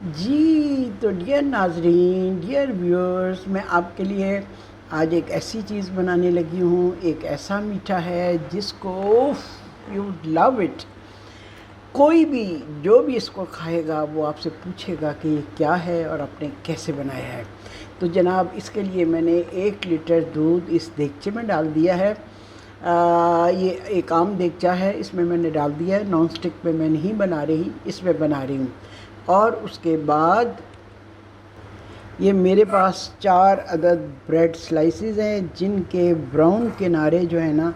जी, तो डियर नाज़रीन, dear viewers, मैं आपके लिए आज एक ऐसी चीज़ बनाने लगी हूँ, एक ऐसा मीठा है जिसको यू लव इट। कोई भी जो भी इसको खाएगा वो आपसे पूछेगा कि ये क्या है और आपने कैसे बनाया है। तो जनाब, इसके लिए मैंने 1 लीटर दूध इस देगचे में डाल दिया है। ये एक आम देगचा है, इसमें मैंने डाल दिया है। नॉन स्टिक पे मैं नहीं बना रही, इसमें बना रही हूँ। और उसके बाद ये मेरे पास 4 अदद ब्रेड स्लाइसेस हैं जिनके ब्राउन किनारे जो है ना,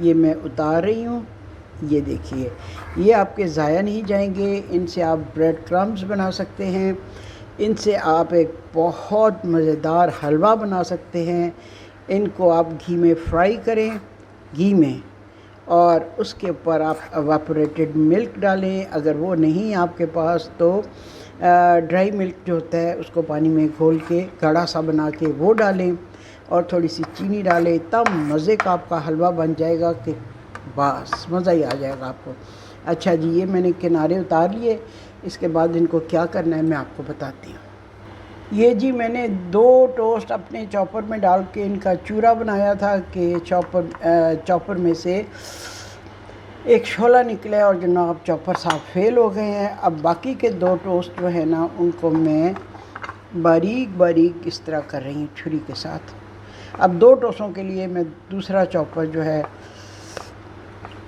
ये मैं उतार रही हूँ। ये देखिए, ये आपके ज़ाया नहीं जाएंगे। इनसे आप ब्रेड क्रम्स बना सकते हैं, इनसे आप एक बहुत मज़ेदार हलवा बना सकते हैं। इनको आप घी में फ्राई करें, घी में, और उसके ऊपर आप एवापोरेटेड मिल्क डालें। अगर वो नहीं आपके पास तो ड्राई मिल्क जो होता है उसको पानी में घोल के गाढ़ा सा बना के वो डालें और थोड़ी सी चीनी डालें। तब मज़े का आपका हलवा बन जाएगा कि बस मज़ा ही आ जाएगा आपको। अच्छा जी, ये मैंने किनारे उतार लिए। इसके बाद इनको क्या करना है मैं आपको बताती हूँ। ये जी, मैंने 2 टोस्ट अपने चॉपर में डाल के इनका चूरा बनाया था कि चॉपर में से एक शोला निकला और जनाब चॉपर साहब फेल हो गए हैं। अब बाकी के 2 टोस्ट जो है ना, उनको मैं बारीक बारीक इस तरह कर रही हूँ छुरी के साथ। अब 2 टोस्टों के लिए मैं दूसरा चॉपर जो है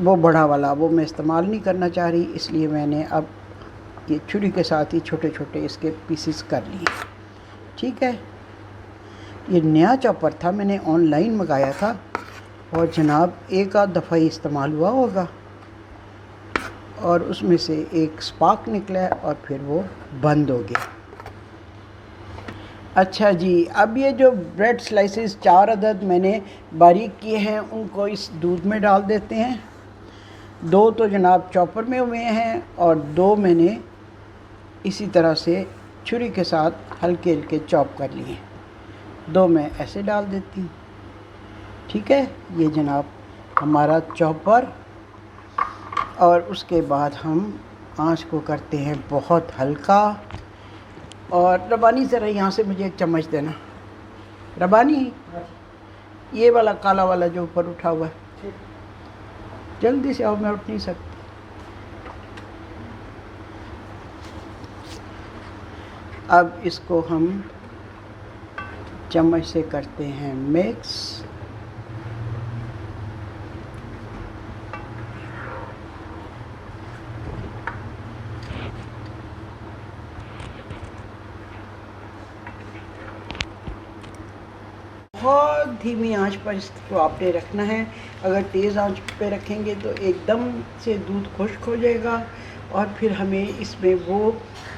वो बड़ा वाला वो मैं इस्तेमाल नहीं करना चाह रही, इसलिए मैंने अब ये छुरी के साथ ही छोटे छोटे इसके पीसेस कर लिए। ठीक है, ये नया चॉपर था, मैंने ऑनलाइन मंगाया था और जनाब एक आध दफ़ा ही इस्तेमाल हुआ होगा और उसमें से एक स्पार्क निकला और फिर वो बंद हो गया। अच्छा जी, अब ये जो ब्रेड स्लाइसेस 4 अदद मैंने बारीक किए हैं उनको इस दूध में डाल देते हैं। 2 तो जनाब चॉपर में हुए हैं और 2 मैंने इसी तरह से छुरी के साथ हल्के हल्के चॉप कर लिए। 2 मैं ऐसे डाल देती हूँ। ठीक है, ये जनाब हमारा चॉपर। और उसके बाद हम आंच को करते हैं बहुत हल्का। और रबानी ज़रा यहाँ से मुझे एक चम्मच देना। रबानी, ये वाला काला वाला जो ऊपर उठा हुआ है, जल्दी से आओ, मैं उठ नहीं सकती। अब इसको हम चम्मच से करते हैं मिक्स। बहुत धीमी आंच पर इसको आपने रखना है। अगर तेज़ आंच पे रखेंगे तो एकदम से दूध खुश्क हो जाएगा और फिर हमें इसमें वो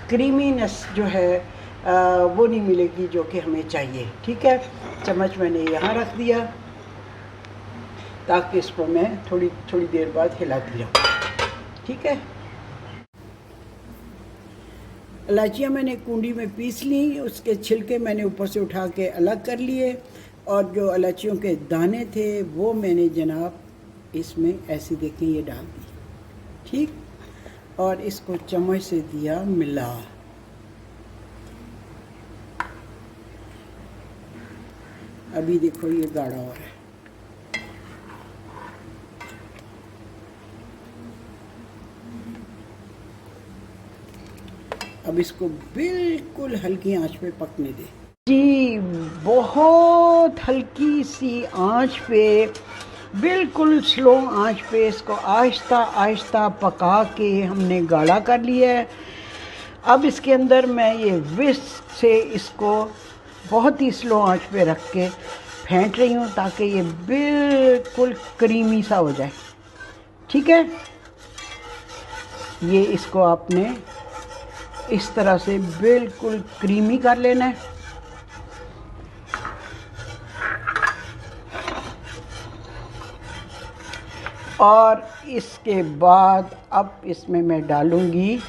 क्रीमीनेस जो है वो नहीं मिलेगी जो कि हमें चाहिए। ठीक है, चम्मच मैंने यहाँ रख दिया ताकि इसको मैं थोड़ी थोड़ी देर बाद हिलाती रहूँ। ठीक है, इलायचियाँ मैंने कूंडी में पीस ली, उसके छिलके मैंने ऊपर से उठा के अलग कर लिए और जो इलायचियों के दाने थे वो मैंने जनाब इसमें ऐसे देखें ये डाल दी। ठीक, और इसको चम्मच से दिया मिला। अभी देखो ये गाढ़ा हो रहा है। अब इसको बिल्कुल हल्की आंच पे पकने दे जी, बहुत हल्की सी आंच पे, बिल्कुल स्लो आंच पे इसको आहिस्ता आहिस्ता पका के हमने गाढ़ा कर लिया है। अब इसके अंदर मैं ये विस्क से इसको बहुत ही स्लो आंच पे रख के फेंट रही हूँ ताकि ये बिल्कुल क्रीमी सा हो जाए। ठीक है, ये इसको आपने इस तरह से बिल्कुल क्रीमी कर लेना है। और इसके बाद अब इसमें मैं डालूँगी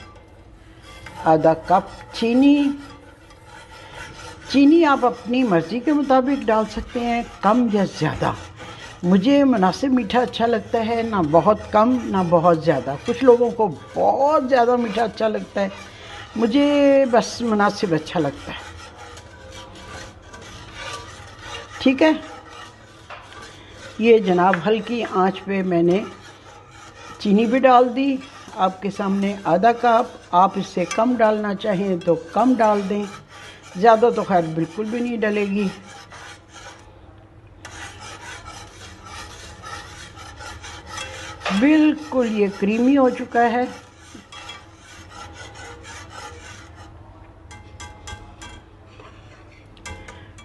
आधा कप चीनी। चीनी आप अपनी मर्ज़ी के मुताबिक डाल सकते हैं, कम या ज़्यादा। मुझे मुनासिब मीठा अच्छा लगता है, ना बहुत कम ना बहुत ज़्यादा। कुछ लोगों को बहुत ज़्यादा मीठा अच्छा लगता है, मुझे बस मुनासिब अच्छा लगता है। ठीक है, ये जनाब हल्की आंच पे मैंने चीनी भी डाल दी आपके सामने, आधा कप। आप इससे कम डालना चाहें तो कम डाल दें, ज़्यादा तो खैर बिल्कुल भी नहीं डलेगी। बिल्कुल ये क्रीमी हो चुका है।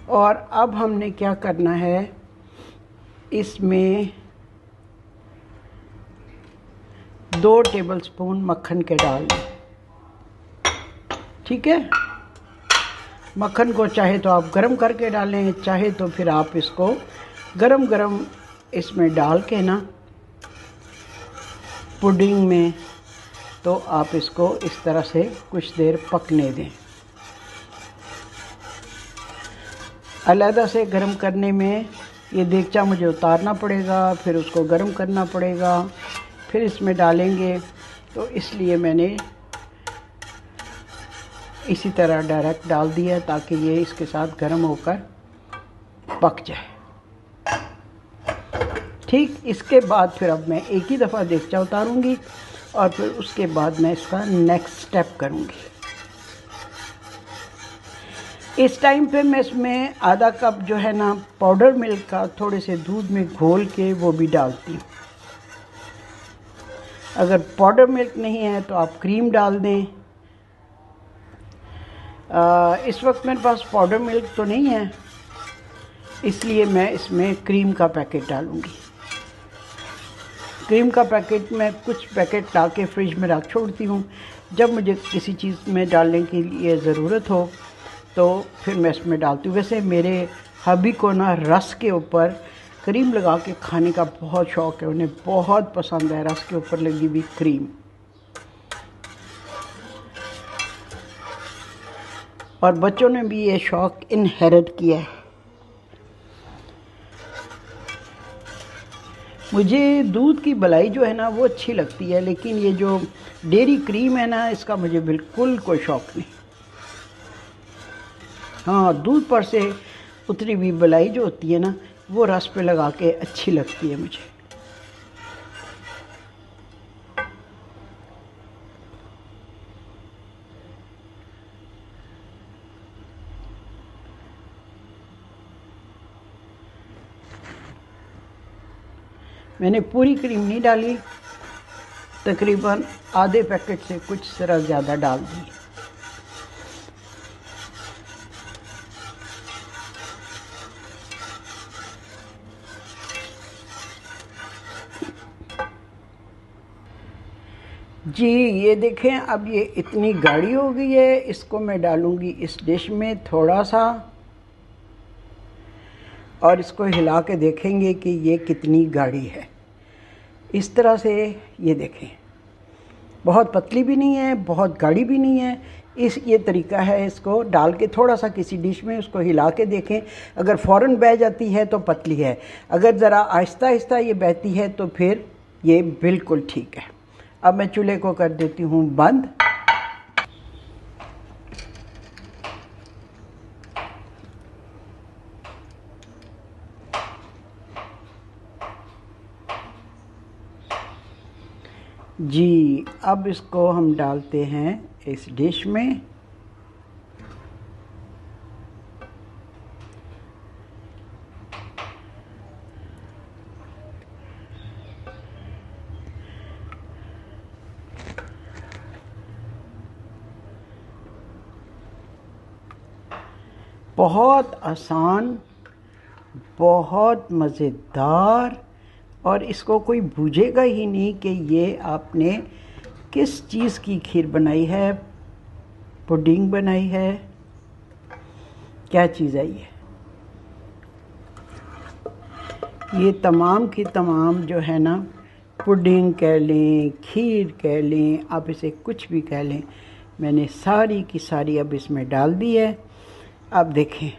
और अब हमने क्या करना है, इसमें 2 टेबलस्पून मक्खन के डाल दें। ठीक है, मक्खन को चाहे तो आप गरम करके डालें, चाहे तो फिर आप इसको गरम गरम इसमें डाल के ना पुडिंग में, तो आप इसको इस तरह से कुछ देर पकने दें। अलहदा से गरम करने में ये देगचा मुझे उतारना पड़ेगा, फिर उसको गरम करना पड़ेगा, फिर इसमें डालेंगे, तो इसलिए मैंने इसी तरह डायरेक्ट डाल दिया ताकि ये इसके साथ गरम होकर पक जाए। ठीक, इसके बाद फिर अब मैं एक ही दफ़ा देगचा उतारूंगी और फिर उसके बाद मैं इसका नेक्स्ट स्टेप करूंगी। इस टाइम पे मैं इसमें आधा कप जो है ना पाउडर मिल्क का थोड़े से दूध में घोल के वो भी डालती हूँ। अगर पाउडर मिल्क नहीं है तो आप क्रीम डाल दें। इस वक्त मेरे पास पाउडर मिल्क तो नहीं है, इसलिए मैं इसमें क्रीम का पैकेट डालूँगी। क्रीम का पैकेट मैं कुछ पैकेट ला के फ्रिज में रख छोड़ती हूँ। जब मुझे किसी चीज़ में डालने के लिए ज़रूरत हो तो फिर मैं इसमें डालती हूँ। वैसे मेरे हबी को ना रस के ऊपर क्रीम लगा के खाने का बहुत शौक़ है, उन्हें बहुत पसंद है रस के ऊपर लगी हुई क्रीम। और बच्चों ने भी ये शौक़ इनहेरिट किया है। मुझे दूध की मलाई जो है ना वो अच्छी लगती है, लेकिन ये जो डेयरी क्रीम है ना इसका मुझे बिल्कुल कोई शौक़ नहीं। हाँ, दूध पर से उतरी हुई मलाई जो होती है ना वो रस पे लगा के अच्छी लगती है मुझे। मैंने पूरी क्रीम नहीं डाली, तकरीबन आधे पैकेट से कुछ ज़रा ज़्यादा डाल दी। जी ये देखें, अब ये इतनी गाढ़ी हो गई है। इसको मैं डालूँगी इस डिश में थोड़ा सा, और इसको हिला के देखेंगे कि ये कितनी गाढ़ी है। इस तरह से ये देखें, बहुत पतली भी नहीं है, बहुत गाढ़ी भी नहीं है। ये तरीका है, इसको डाल के थोड़ा सा किसी डिश में उसको हिला के देखें। अगर फ़ौरन बह जाती है तो पतली है, अगर ज़रा आहिस्ता आहिस्ता ये बहती है तो फिर ये बिल्कुल ठीक है। अब मैं चूल्हे को कर देती हूँ बंद। जी अब इसको हम डालते हैं इस डिश में। बहुत आसान, बहुत मज़ेदार, और इसको कोई बूझेगा ही नहीं कि ये आपने किस चीज़ की खीर बनाई है, पुडिंग बनाई है, क्या चीज़ है ये तमाम की तमाम जो है ना, पुडिंग कह लें, खीर कह लें, आप इसे कुछ भी कह लें, मैंने सारी की सारी अब इसमें डाल दी है। अब देखें,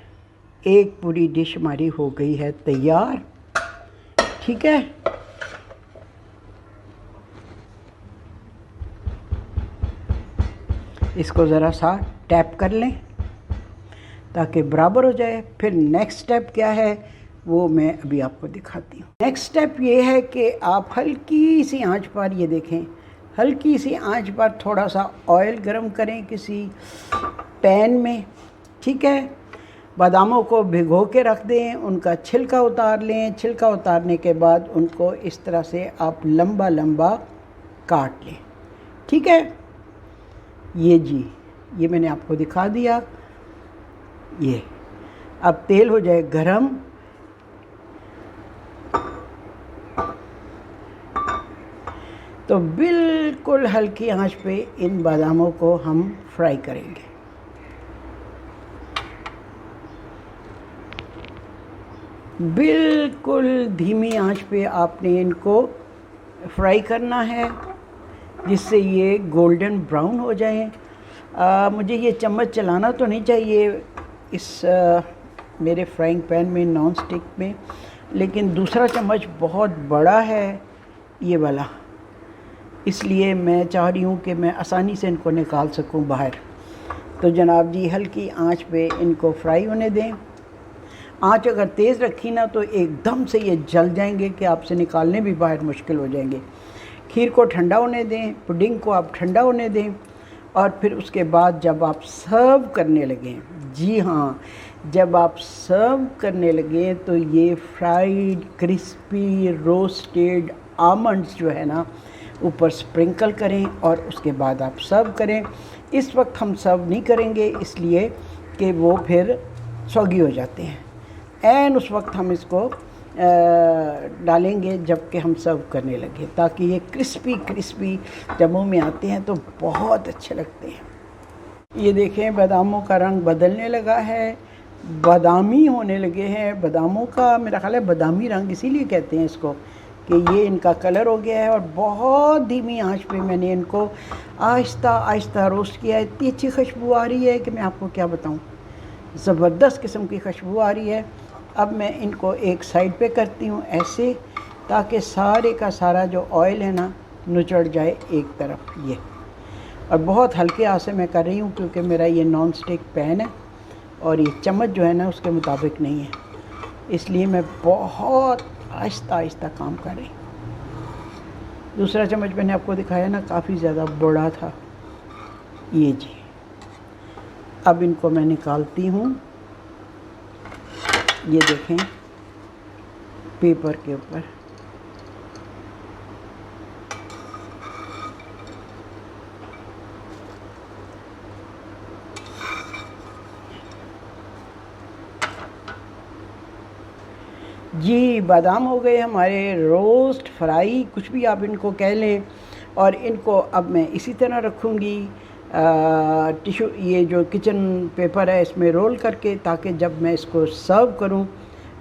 एक पूरी डिश हमारी हो गई है तैयार। ठीक है, इसको ज़रा सा टैप कर लें ताकि बराबर हो जाए। फिर नेक्स्ट स्टेप क्या है वो मैं अभी आपको दिखाती हूँ। नेक्स्ट स्टेप ये है कि आप हल्की सी आंच पर, ये देखें, हल्की सी आंच पर थोड़ा सा ऑयल गरम करें किसी पैन में, ठीक है। बादामों को भिगो के रख दें, उनका छिलका उतार लें। छिलका उतारने के बाद उनको इस तरह से आप लंबा लंबा काट लें, ठीक है। ये जी, ये मैंने आपको दिखा दिया। ये अब तेल हो जाए गरम, तो बिल्कुल हल्की आंच पे इन बादामों को हम फ्राई करेंगे। बिल्कुल धीमी आंच पे आपने इनको फ्राई करना है जिससे ये गोल्डन ब्राउन हो जाएं। मुझे ये चम्मच चलाना तो नहीं चाहिए इस मेरे फ्राइंग पैन में, नॉन स्टिक में, लेकिन दूसरा चम्मच बहुत बड़ा है ये वाला, इसलिए मैं चाह रही हूँ कि मैं आसानी से इनको निकाल सकूँ बाहर। तो जनाब जी हल्की आंच पे इनको फ्राई होने दें। आंच अगर तेज़ रखी ना तो एकदम से ये जल जाएंगे कि आपसे निकालने भी बाहर मुश्किल हो जाएंगे। खीर को ठंडा होने दें, पुडिंग को आप ठंडा होने दें, और फिर उसके बाद जब आप सर्व करने लगें, जी हाँ, जब आप सर्व करने लगें तो ये फ्राइड क्रिस्पी रोस्टेड आमंड्स जो है ना ऊपर स्प्रिंकल करें और उसके बाद आप सर्व करें। इस वक्त हम सर्व नहीं करेंगे इसलिए कि वो फिर सौगी हो जाते हैं। एंड उस वक्त हम इसको डालेंगे जबकि हम सर्व करने लगे, ताकि ये क्रिस्पी क्रिस्पी जब मुँह में आते हैं तो बहुत अच्छे लगते हैं। ये देखें बादामों का रंग बदलने लगा है, बादामी होने लगे हैं। बादामों का मेरा ख्याल है बादामी रंग इसीलिए कहते हैं इसको कि ये इनका कलर हो गया है। और बहुत धीमी आंच पे मैंने इनको आहिस्ता आहिस्ता रोस्ट किया है। इतनी अच्छी खुशबू आ रही है कि मैं आपको क्या बताऊँ, ज़बरदस्त किस्म की खुशबू आ रही है। अब मैं इनको एक साइड पे करती हूँ ऐसे, ताकि सारे का सारा जो ऑयल है ना नुचड़ जाए एक तरफ। ये और बहुत हल्के हाथ से मैं कर रही हूँ क्योंकि मेरा ये नॉन स्टिक पैन है और ये चम्मच जो है ना उसके मुताबिक नहीं है, इसलिए मैं बहुत आहिस्ता आहिस्ता काम कर रही हूँ। दूसरा चम्मच मैंने आपको दिखाया ना काफ़ी ज़्यादा बड़ा था। ये जी, अब इनको मैं निकालती हूँ। ये देखें पेपर के ऊपर। जी बादाम हो गए हमारे रोस्ट, फ्राई, कुछ भी आप इनको कह लें। और इनको अब मैं इसी तरह रखूँगी टिशू, ये जो किचन पेपर है इसमें रोल करके, ताकि जब मैं इसको सर्व करूं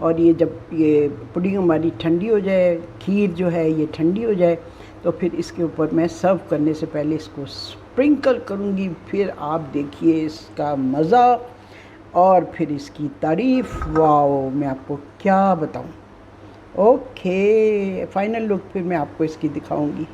और ये जब ये पुडिंग हमारी ठंडी हो जाए, खीर जो है ये ठंडी हो जाए, तो फिर इसके ऊपर मैं सर्व करने से पहले इसको स्प्रिंकल करूंगी। फिर आप देखिए इसका मज़ा और फिर इसकी तारीफ़, वाओ मैं आपको क्या बताऊं। ओके, फाइनल लुक फिर मैं आपको इसकी दिखाऊंगी।